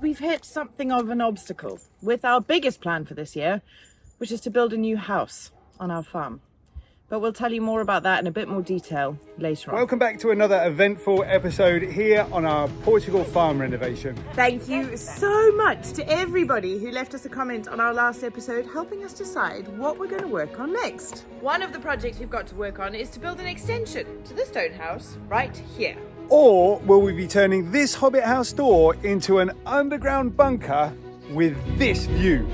we've hit something of an obstacle with our biggest plan for this year, which is to build a new house on our farm. But we'll tell you more about that in a bit more detail later on. Welcome back to another eventful episode here on our Portugal farm renovation. Thank you so much to everybody who left us a comment on our last episode, helping us decide what we're going to work on next. One of the projects we've got to work on is to build an extension to the stone house right here. Or will we be turning this Hobbit house door into an underground bunker with this view?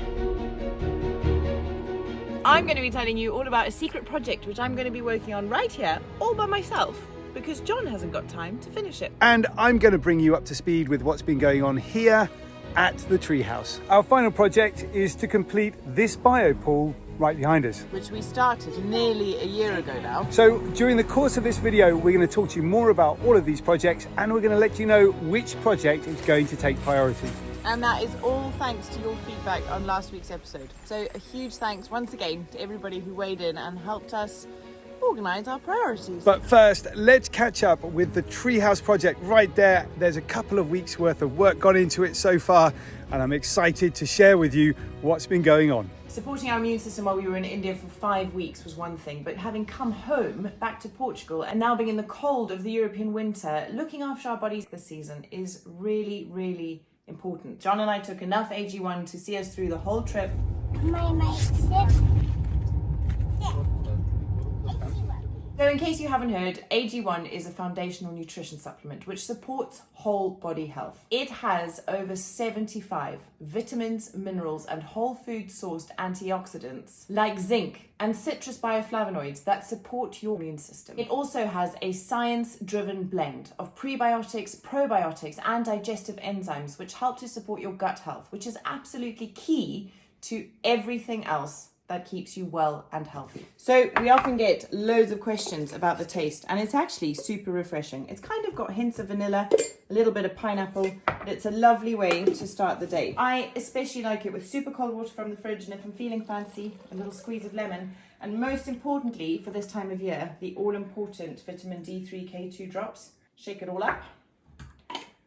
I'm going to be telling you all about a secret project which I'm going to be working on right here, all by myself, because John hasn't got time to finish it. And I'm going to bring you up to speed with what's been going on here at the Treehouse. Our final project is to complete this biopool right behind us, Which we started nearly a year ago now. So during the course of this video, we're going to talk to you more about all of these projects, and we're going to let you know which project is going to take priority. And that is all thanks to your feedback on last week's episode. So a huge thanks once again to everybody who weighed in and helped us organise our priorities. But first, let's catch up with the Treehouse project right there. There's a couple of weeks worth of work gone into it so far, and I'm excited to share with you what's been going on. Supporting our immune system while we were in India for 5 weeks was one thing, but having come home back to Portugal and now being in the cold of the European winter, looking after our bodies this season is really, really important. John and I took enough AG1 to see us through the whole trip. So in case you haven't heard, AG1 is a foundational nutrition supplement which supports whole body health. It has over 75 vitamins, minerals and whole food sourced antioxidants like zinc and citrus bioflavonoids that support your immune system. It also has a science-driven blend of prebiotics, probiotics and digestive enzymes which help to support your gut health, which is absolutely key to everything else that keeps you well and healthy. So we often get loads of questions about the taste, and it's actually super refreshing. It's kind of got hints of vanilla, a little bit of pineapple, but it's a lovely way to start the day. I especially like it with super cold water from the fridge, and if I'm feeling fancy, a little squeeze of lemon, and most importantly for this time of year, the all-important vitamin D3 K2 drops. Shake it all up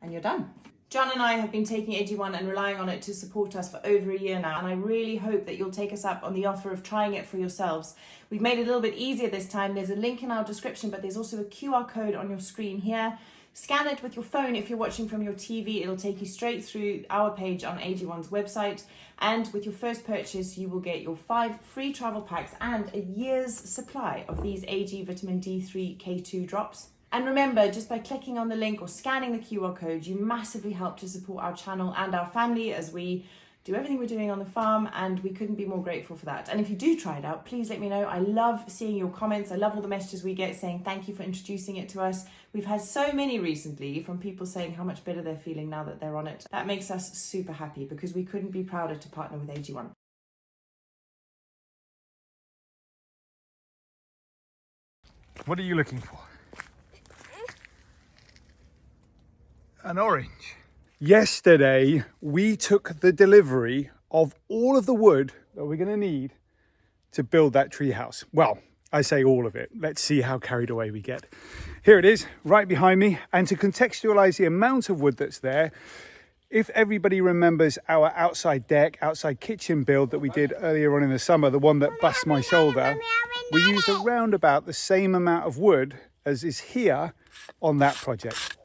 and you're done. John and I have been taking AG1 and relying on it to support us for over a year now, and I really hope that you'll take us up on the offer of trying it for yourselves. We've made it a little bit easier this time. There's a link in our description, but there's also a QR code on your screen here. Scan it with your phone if you're watching from your TV. It'll take you straight through our page on AG1's website, and with your first purchase you will get your 5 free travel packs and a year's supply of these AG vitamin D3 K2 drops. And remember, just by clicking on the link or scanning the QR code, you massively help to support our channel and our family as we do everything we're doing on the farm, and we couldn't be more grateful for that. And if you do try it out, please let me know. I love seeing your comments. I love all the messages we get saying thank you for introducing it to us. We've had so many recently from people saying how much better they're feeling now that they're on it. That makes us super happy because we couldn't be prouder to partner with AG1. What are you looking for? An orange. Yesterday, we took the delivery of all of the wood that we're going to need to build that tree house. Well, I say all of it. Let's see how carried away we get. Here it is, right behind me. And to contextualize the amount of wood that's there, if everybody remembers our outside deck, outside kitchen build that we did earlier on in the summer, the one that bust my shoulder, we used around about the same amount of wood as is here on that project.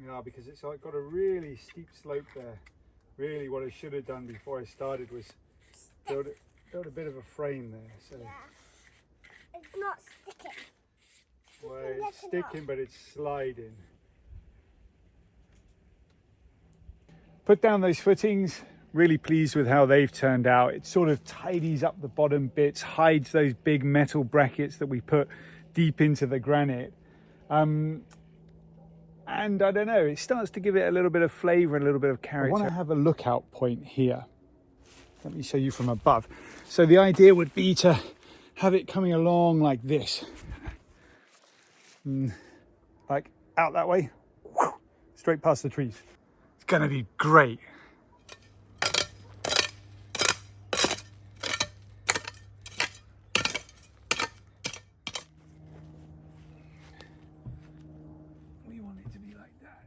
Yeah, because it's like got a really steep slope there. Really what I should have done before I started was build a bit of a frame there. So yeah. It's not sticking. Well, it's sticking, but it's sliding. Put down those footings. Really pleased with how they've turned out. It sort of tidies up the bottom bits, hides those big metal brackets that we put deep into the granite. And I don't know, it starts to give it a little bit of flavour and a little bit of character. I want to have a lookout point here. Let me show you from above. So the idea would be to have it coming along like this. Like out that way, straight past the trees. It's gonna be great. We want it to be like that.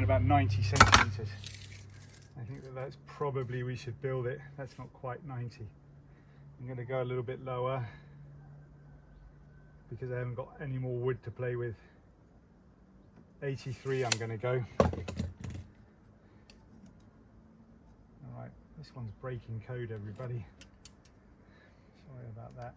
About 90 centimeters. I think that's probably we should build it. That's not quite 90. I'm going to go a little bit lower because I haven't got any more wood to play with. 83 I'm going to go. Alright, this one's breaking code, everybody. Sorry about that.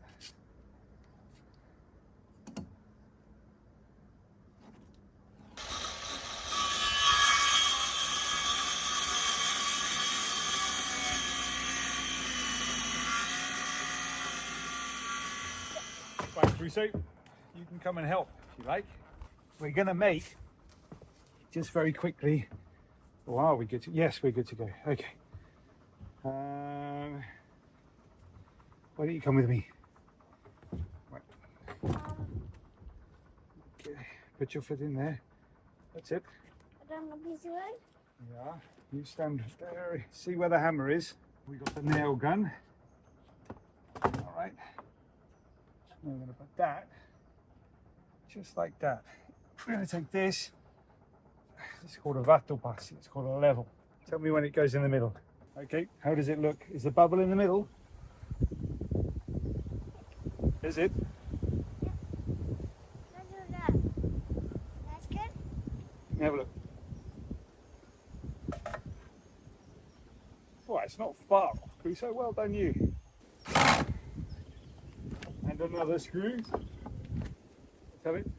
Right, Crusoe, you can come and help if you like. We're going to make, just very quickly, oh, are we good to, yes, we're good to go. Okay. Why don't you come with me? Right. Okay. Put your foot in there. That's it. I don't know busy one. Yeah, you stand there, see where the hammer is. We got the nail gun. All right. Now we're going to put that just like that. We're going to take this. It's called a vattopas. It's called a level. Tell me when it goes in the middle. Okay, how does it look? Is the bubble in the middle? Is it? Yeah. Let's do that. That's good. Have a look. Well, it's not far off, Crusoe. Well done, you. And another screw. Let's have it.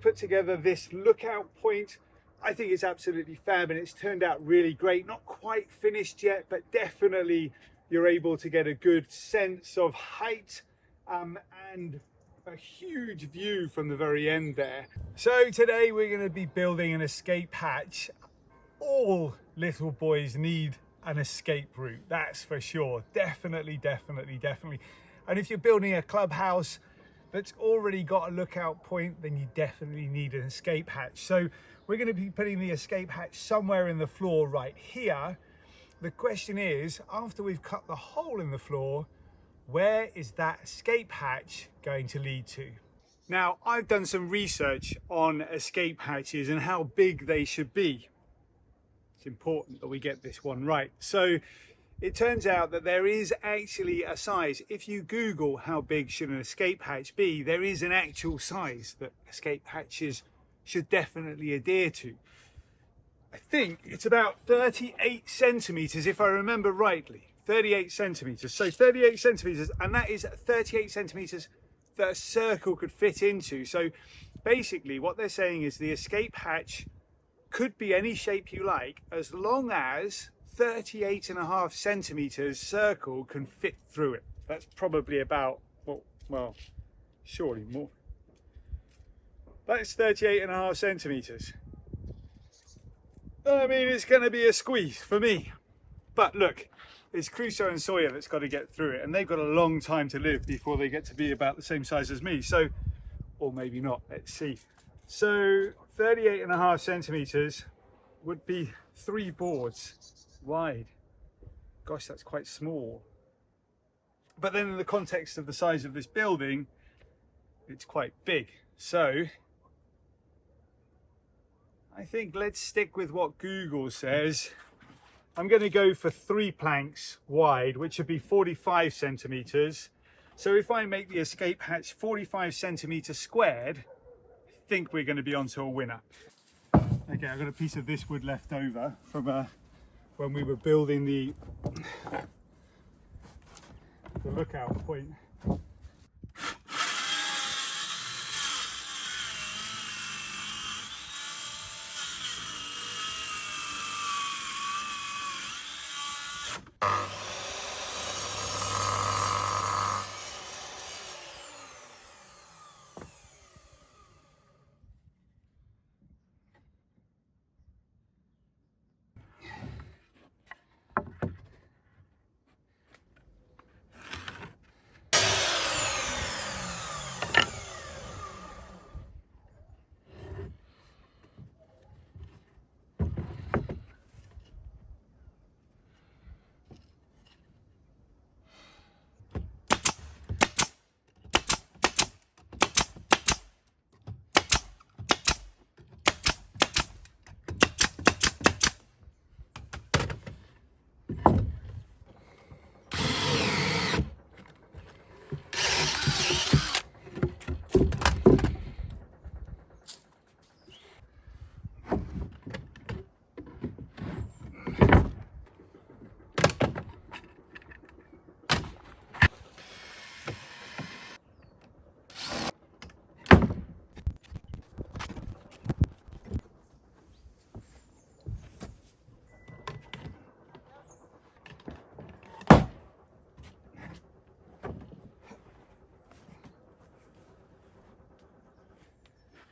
put together this lookout point. I think it's absolutely fab and it's turned out really great. Not quite finished yet, but definitely you're able to get a good sense of height and a huge view from the very end there. So today we're going to be building an escape hatch. All little boys need an escape route, that's for sure. Definitely. And if you're building a clubhouse that's already got a lookout point, then you definitely need an escape hatch. So we're going to be putting the escape hatch somewhere in the floor right here. The question is, after we've cut the hole in the floor, where is that escape hatch going to lead to? Now, I've done some research on escape hatches and how big they should be. It's important that we get this one right. So it turns out that there is actually a size. If you Google how big should an escape hatch be, there is an actual size that escape hatches should definitely adhere to. I think it's about 38 centimeters, if I remember rightly. 38 centimeters. So 38 centimeters, and that is 38 centimeters that a circle could fit into. So basically what they're saying is the escape hatch could be any shape you like, as long as 38.5 centimeters circle can fit through it. That's probably about, well, surely more. That's 38.5 centimeters. I mean, it's going to be a squeeze for me. But look, it's Crusoe and Sawyer that's got to get through it, and they've got a long time to live before they get to be about the same size as me. So, or maybe not, let's see. So 38.5 centimeters would be 3 boards wide. Gosh, that's quite small. But then in the context of the size of this building, it's quite big. So I think let's stick with what Google says. I'm going to go for 3 planks wide, which would be 45 centimeters. So if I make the escape hatch 45 centimeters squared, I think we're going to be onto a winner. Okay, I've got a piece of this wood left over from when we were building the lookout point.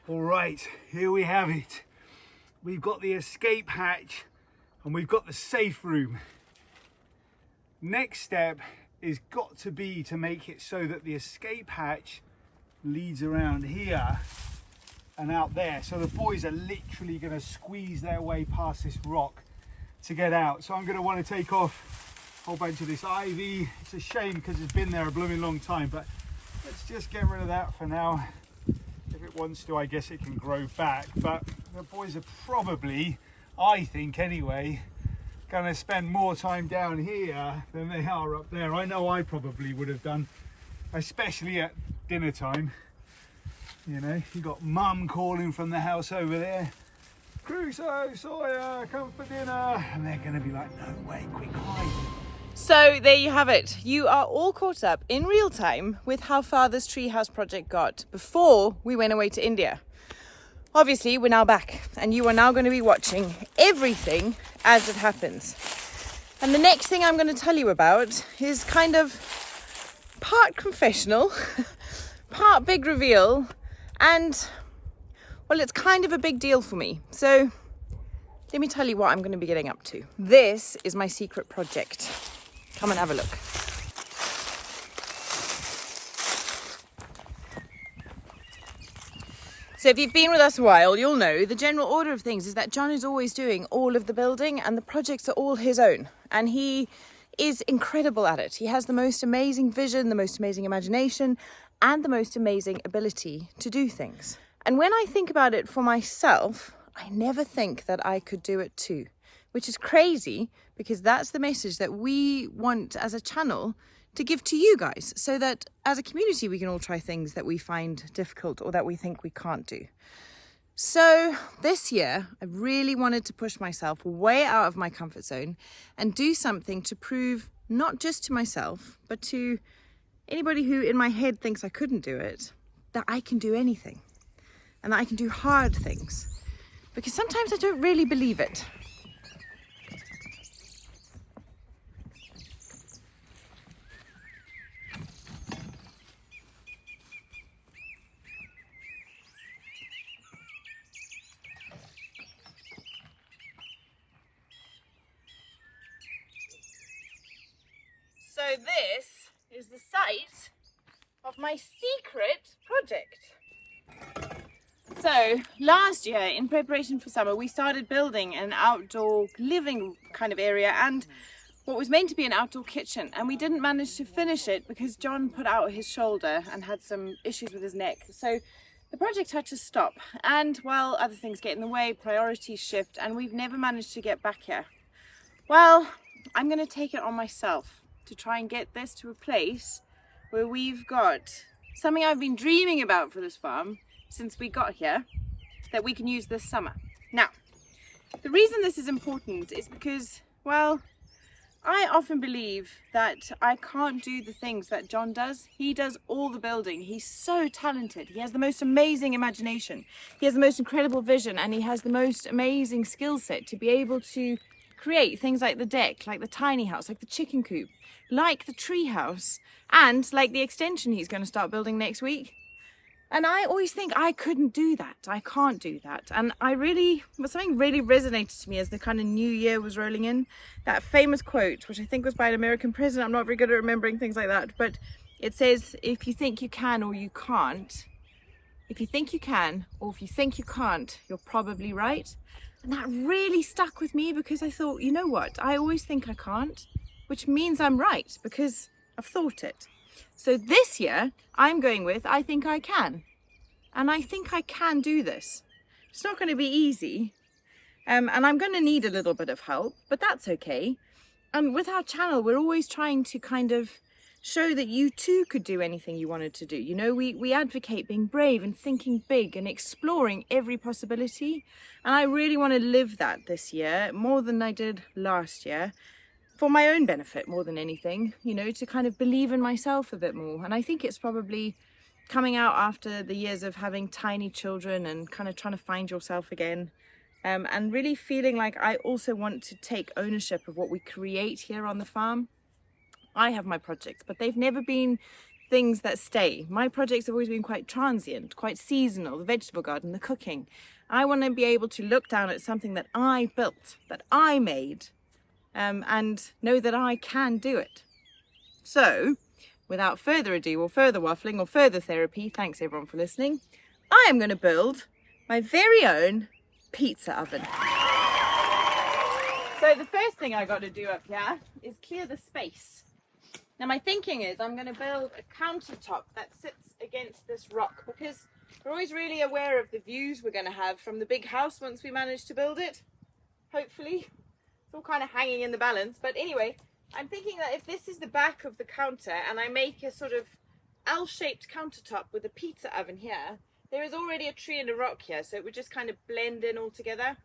All right, here we have it. We've got the escape hatch and we've got the safe room. Next step is got to be to make it so that the escape hatch leads around here and out there. So the boys are literally going to squeeze their way past this rock to get out. So I'm going to want to take off a whole bunch of this ivy. It's a shame because it's been there a blooming long time, but let's just get rid of that for now. If it wants to, I guess it can grow back, but the boys are probably, I think anyway, going to spend more time down here than they are up there. I know I probably would have done, especially at dinner time. You know, you got mum calling from the house over there, Crusoe, Sawyer, come for dinner, and they're going to be like, no way, quick hide. So there you have it. You are all caught up in real time with how far this treehouse project got before we went away to India. obviously we're now back and you are now going to be watching everything as it happens. And the next thing I'm going to tell you about is kind of part confessional, part big reveal, and well, it's kind of a big deal for me. So let me tell you what I'm going to be getting up to. This is my secret project. Come and have a look. So if you've been with us a while, you'll know the general order of things is that John is always doing all of the building and the projects are all his own. And he is incredible at it. He has the most amazing vision, the most amazing imagination, and the most amazing ability to do things. And when I think about it for myself, I never think that I could do it too, which is crazy because that's the message that we want as a channel to give to you guys, so that as a community we can all try things that we find difficult or that we think we can't do. So this year I really wanted to push myself way out of my comfort zone and do something to prove not just to myself but to anybody who in my head thinks I couldn't do it, that I can do anything and that I can do hard things, because sometimes I don't really believe it. So this is the site of my secret project. So last year, in preparation for summer, we started building an outdoor living kind of area and what was meant to be an outdoor kitchen. And we didn't manage to finish it because John put out his shoulder and had some issues with his neck. So the project had to stop. And well, other things get in the way, priorities shift, and we've never managed to get back here. Well, I'm going to take it on myself to try and get this to a place where we've got something I've been dreaming about for this farm since we got here that we can use this summer. Now, the reason this is important is because, well, I often believe that I can't do the things that John does. He does all the building. He's so talented. He has the most amazing imagination. He has the most incredible vision, and he has the most amazing skill set to be able to create things like the deck, like the tiny house, like the chicken coop, like the treehouse, and like the extension he's going to start building next week. And I always think I couldn't do that. I can't do that. And something really resonated to me as the kind of new year was rolling in. That famous quote, which I think was by an American president. I'm not very good at remembering things like that, but it says, if you think you can or you can't, if you think you can or if you think you can't, you're probably right. And that really stuck with me because I thought, you know what? I always think I can't, which means I'm right because I've thought it. So this year I'm going with, I think I can. And I think I can do this. It's not going to be easy. And I'm going to need a little bit of help, but that's okay. And with our channel, we're always trying to kind of show that you too could do anything you wanted to do. You know, we advocate being brave and thinking big and exploring every possibility. And I really want to live that this year more than I did last year, for my own benefit more than anything, you know, to kind of believe in myself a bit more. And I think it's probably coming out after the years of having tiny children and kind of trying to find yourself again. And really feeling like I also want to take ownership of what we create here on the farm. I have my projects, but they've never been things that stay. My projects have always been quite transient, quite seasonal, the vegetable garden, the cooking. I want to be able to look down at something that I built, that I made, and know that I can do it. So, without further ado or further waffling or further therapy, thanks everyone for listening, I am going to build my very own pizza oven. So the first thing I got to do up here is clear the space. Now my thinking is I'm going to build a countertop that sits against this rock, because we're always really aware of the views we're going to have from the big house once we manage to build it. Hopefully. It's all kind of hanging in the balance. But anyway, I'm thinking that if this is the back of the counter and I make a sort of L-shaped countertop with a pizza oven here, there is already a tree and a rock here, so it would just kind of blend in all together.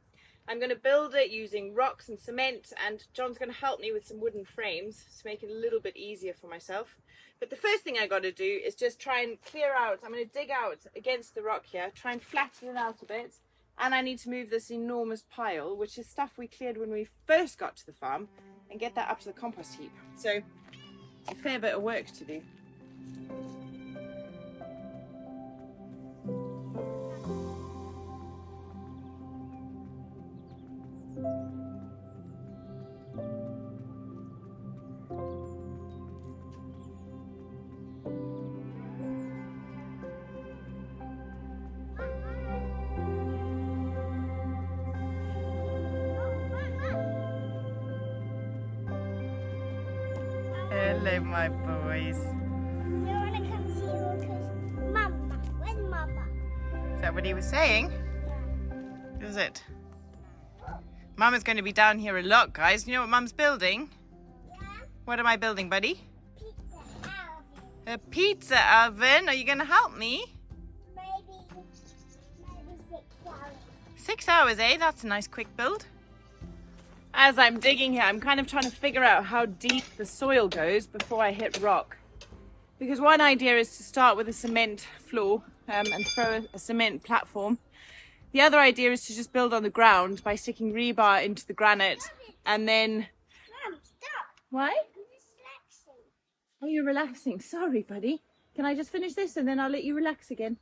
I'm going to build it using rocks and cement, and John's going to help me with some wooden frames to make it a little bit easier for myself. But the first thing I got to do is just try and clear out. I'm going to dig out against the rock here, try and flatten it out a bit. And I need to move this enormous pile, which is stuff we cleared when we first got to the farm, and get that up to the compost heap. So it's a fair bit of work to do. Hello, my boys. So I want to come see you because Mama, where's Mama? Is that what he was saying? Yeah. Is it? Mama's going to be down here a lot, guys. You know what Mum's building? Yeah. What am I building, buddy? Pizza oven. A pizza oven. Are you going to help me? Maybe 6 hours. 6 hours, eh? That's a nice quick build. As I'm digging here, I'm kind of trying to figure out how deep the soil goes before I hit rock. Because one idea is to start with a cement floor and throw a cement platform. The other idea is to just build on the ground by sticking rebar into the granite and then... Mom, stop. Why? I'm just relaxing. Oh, you're relaxing. Sorry, buddy. Can I just finish this and then I'll let you relax again?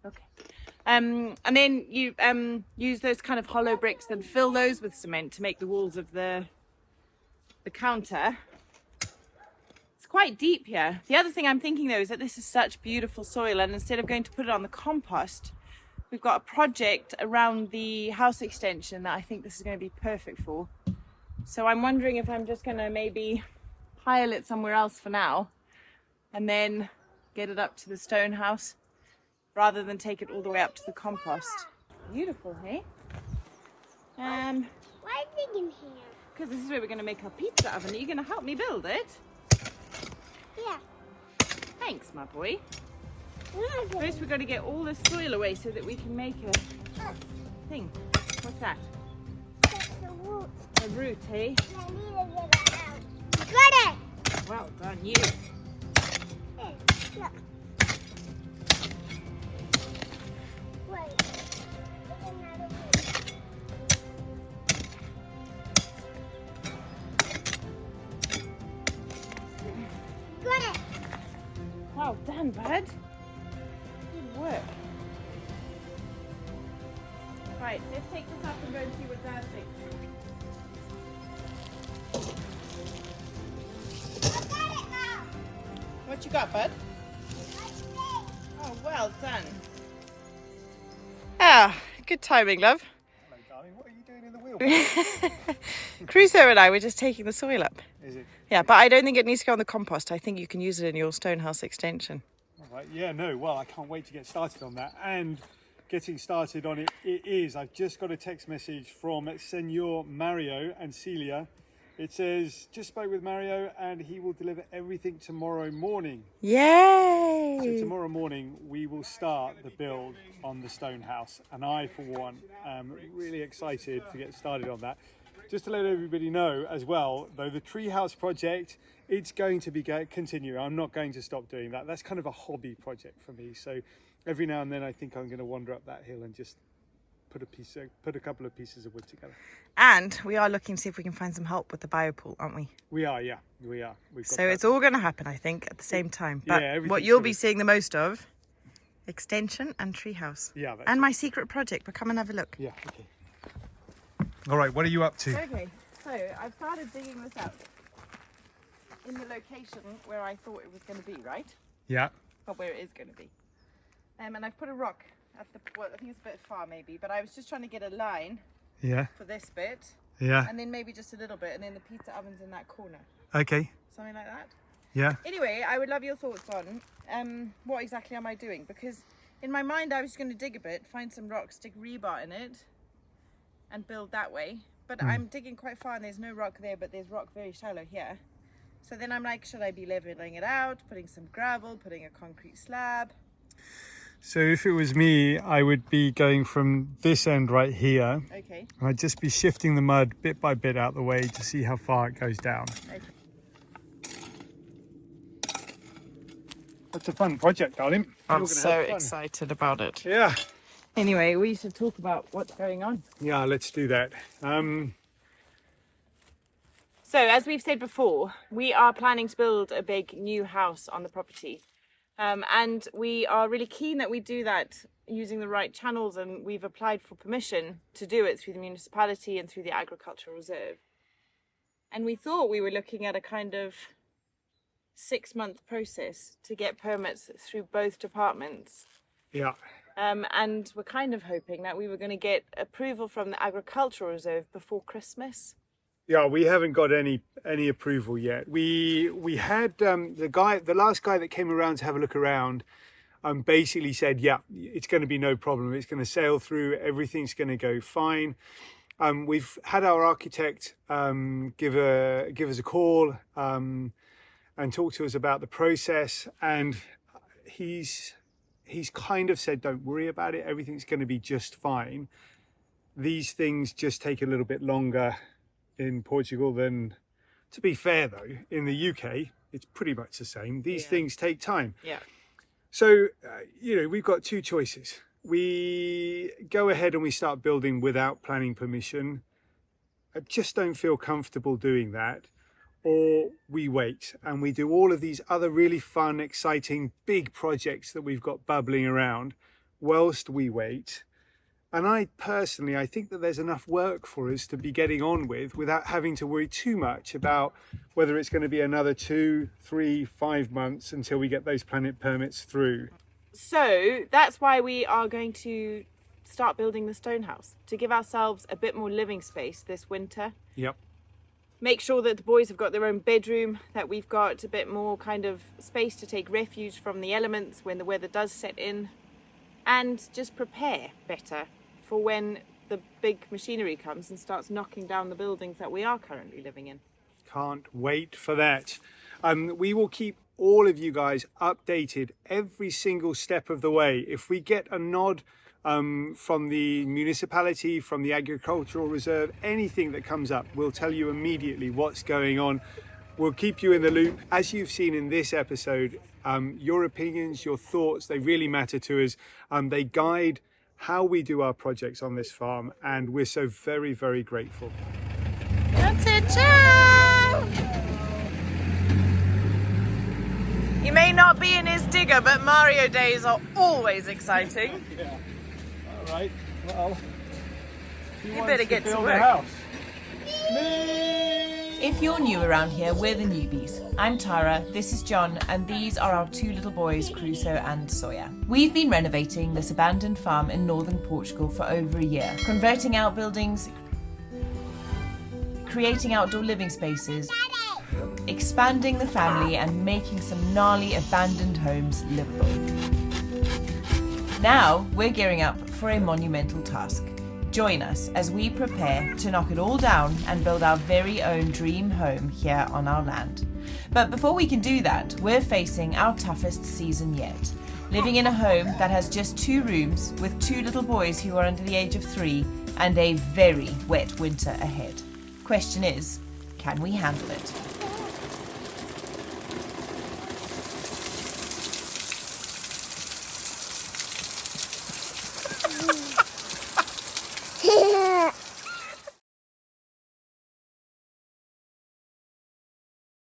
Okay. And then you use those kind of hollow bricks and fill those with cement to make the walls of the counter. It's quite deep here. The other thing I'm thinking though is that this is such beautiful soil, and instead of going to put it on the compost, we've got a project around the house extension that I think this is going to be perfect for. So I'm wondering if I'm just going to maybe pile it somewhere else for now and then get it up to the stone house, rather than take it all the way up to the compost. Beautiful, hey? Why are you digging here? Because this is where we're going to make our pizza oven. Are you going to help me build it? Yeah. Thanks, my boy. We're not First, we've got to get all the soil away so that we can make a thing. What's that? That's the root. A root, hey? I need to get it out. Got it! Well done, you. Hey, look. Wait. There's another root. Got it! Well done, bud. Good work. Right, let's take this up and go and see what Dad thinks. I got it now! What you got, bud? I think. Oh, well done. Ah, good timing, love. Hello, darling. What are you doing in the wheel? Crusoe and I were just taking the soil up. Is it? Yeah, but I don't think it needs to go on the compost. I think you can use it in your stone house extension. All right. Yeah, no. Well, I can't wait to get started on that. And getting started on it, it is. I've just got a text message from Senor Mario and Celia. It says, just spoke with Mario and he will deliver everything tomorrow morning. Yay! So tomorrow morning we will start the build on the stone house, and I for one am really excited to get started on that. Just to let everybody know as well, though, the Treehouse project, it's going to be continue. I'm not going to stop doing that. That's kind of a hobby project for me. So every now and then I think I'm going to wander up that hill and just put a couple of pieces of wood together. And we are looking to see if we can find some help with the biopool, aren't we? We are, yeah, we are. So it's all going to happen, I think, at the same time. But Yeah, what you'll be seeing the most of, extension and treehouse. Yeah. And my secret project, but come and have a look. Yeah, okay. All right, what are you up to? Okay, so I've started digging this out in the location where I thought it was going to be, right? Yeah. Or where it is going to be. And I've put a rock at the, well, I think it's a bit far maybe, but I was just trying to get a line Yeah. for this bit. Yeah. And then maybe just a little bit, and then the pizza oven's in that corner. Okay. Something like that. Yeah. Anyway, I would love your thoughts on what exactly am I doing? Because in my mind I was going to dig a bit, find some rocks, stick rebar in it and build that way. But I'm digging quite far and there's no rock there, but there's rock very shallow here. So then I'm like, should I be leveling it out, putting some gravel, putting a concrete slab? So if it was me, I would be going from this end right here. Okay. And I'd just be shifting the mud bit by bit out the way to see how far it goes down. Okay. That's a fun project, darling. I'm You're gonna so have fun. excited about it. Yeah. Anyway, we should talk about what's going on. Yeah, let's do that. So, as we've said before, we are planning to build a big new house on the property. And we are really keen that we do that using the right channels, and we've applied for permission to do it through the municipality and through the agricultural reserve. And we thought we were looking at a kind of 6-month process to get permits through both departments. Yeah. And we're kind of hoping that we were going to get approval from the agricultural reserve before Christmas. Yeah, we haven't got any approval yet. We had the last guy that came around to have a look around, basically said, yeah, it's going to be no problem. It's going to sail through. Everything's going to go fine. We've had our architect give us a call and talk to us about the process, and he's kind of said, don't worry about it. Everything's going to be just fine. These things just take a little bit longer in Portugal than, to be fair though, in the UK, it's pretty much the same. These things take time. Yeah. So, we've got two choices. We go ahead and we start building without planning permission. I just don't feel comfortable doing that. Or we wait and we do all of these other really fun, exciting, big projects that we've got bubbling around whilst we wait. And I think that there's enough work for us to be getting on with without having to worry too much about whether it's going to be another 2, 3, 5 months until we get those planet permits through. So that's why we are going to start building the stone house, to give ourselves a bit more living space this winter. Yep. Make sure that the boys have got their own bedroom, that we've got a bit more kind of space to take refuge from the elements when the weather does set in, and just prepare better for when the big machinery comes and starts knocking down the buildings that we are currently living in. Can't wait for that. We will keep all of you guys updated every single step of the way. If we get a nod from the municipality, from the agricultural reserve, anything that comes up, we'll tell you immediately what's going on. We'll keep you in the loop. As you've seen in this episode, your opinions, your thoughts, they really matter to us. They guide how we do our projects on this farm, and we're so very, very grateful. That's it, ciao! He may not be in his digger, but Mario days are always exciting. Yeah. All right. Well, You better get to work. If you're new around here, we're the Newbys. I'm Tara, this is John, and these are our 2 little boys, Crusoe and Sawyer. We've been renovating this abandoned farm in northern Portugal for over a year, converting outbuildings, creating outdoor living spaces, expanding the family, and making some gnarly abandoned homes livable. Now we're gearing up for a monumental task. Join us as we prepare to knock it all down and build our very own dream home here on our land. But before we can do that, we're facing our toughest season yet. Living in a home that has just 2 rooms with 2 little boys who are under the age of 3 and a very wet winter ahead. Question is, can we handle it?